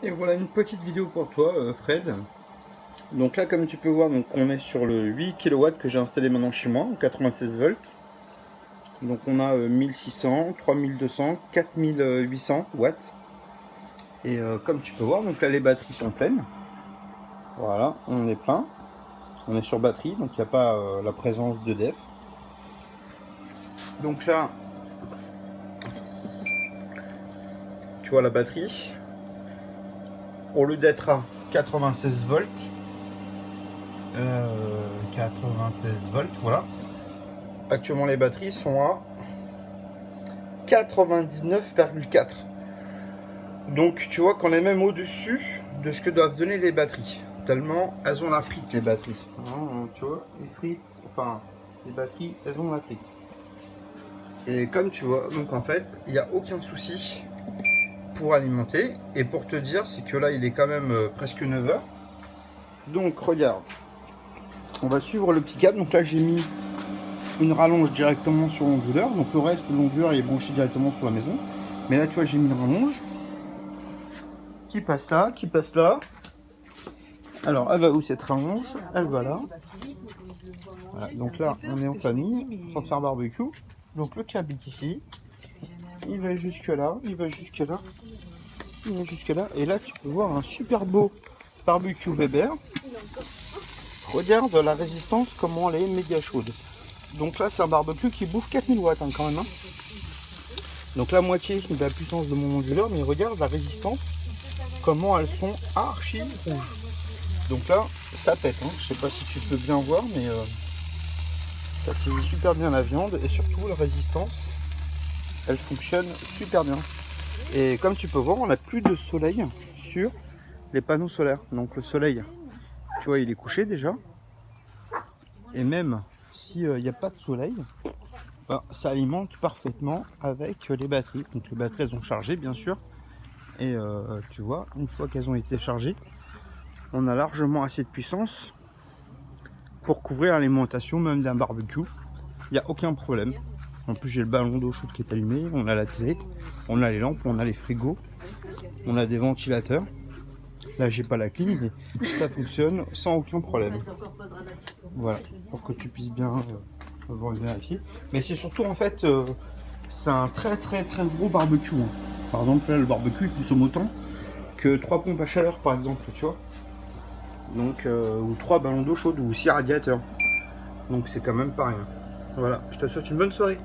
Et voilà une petite vidéo pour toi, Fred. Donc là, comme tu peux voir, donc on est sur le 8 kW que j'ai installé maintenant chez moi, en 96 volts. Donc on a 1600, 3200, 4800 watts. Et comme tu peux voir, donc là les batteries sont pleines. Voilà, on est plein. On est sur batterie, donc il n'y a pas la présence de def. Donc là, tu vois la batterie. Au lieu d'être à 96 volts, 96 volts, voilà. Actuellement, les batteries sont à 99,4. Donc, tu vois qu'on est même au-dessus de ce que doivent donner les batteries. Tellement elles ont la frite, les batteries. Tu vois, les frites, enfin, les batteries, elles ont la frite. Et comme tu vois, donc en fait, il n'y a aucun souci pour alimenter. Et pour te dire, c'est que là, il est quand même presque 9 h. Donc, regarde. On va suivre le pick-up. Donc là, j'ai mis une rallonge directement sur l'onduleur. Donc le reste, l'onduleur est branché directement sur la maison. Mais là, tu vois, j'ai mis une rallonge qui passe là, qui passe là. Alors, elle va où cette rallonge? Elle va là. Voilà. Donc là, on est en famille, en train de faire barbecue. Donc le câble est ici. Il va jusque là, il va jusque là, il va jusque là. Et là, tu peux voir un super beau barbecue Weber. Regarde la résistance, comment elle est méga chaude. Donc là, c'est un barbecue qui bouffe 4000 watts hein, quand même. Hein. Donc la moitié de la puissance de mon onduleur, mais regarde la résistance, comment elles sont archi rouges. Donc là, ça pète. Hein. Je sais pas si tu peux bien voir, mais ça saisit super bien la viande et surtout la résistance, elle fonctionne super bien. Et comme tu peux voir, on n'a plus de soleil sur les panneaux solaires. Donc le soleil, tu vois, il est couché déjà. Et même s'il n'y a pas de soleil, ben, ça alimente parfaitement avec les batteries. Donc les batteries, elles ont chargé, bien sûr. Et tu vois, une fois qu'elles ont été chargées, on a largement assez de puissance pour couvrir l'alimentation même d'un barbecue. Il n'y a aucun problème. En plus, j'ai le ballon d'eau chaude qui est allumé, on a la télé, on a les lampes, on a les frigos, on a des ventilateurs. Là, j'ai pas la clim, mais ça fonctionne sans aucun problème. Voilà, pour que tu puisses bien voir et vérifier. Mais c'est surtout en fait, c'est un très gros barbecue. Hein. Par exemple, là, le barbecue il consomme autant que 3 pompes à chaleur, par exemple, tu vois. Donc, ou 3 ballons d'eau chaude, ou 6 radiateurs. Donc, c'est quand même pas rien. Voilà, je te souhaite une bonne soirée.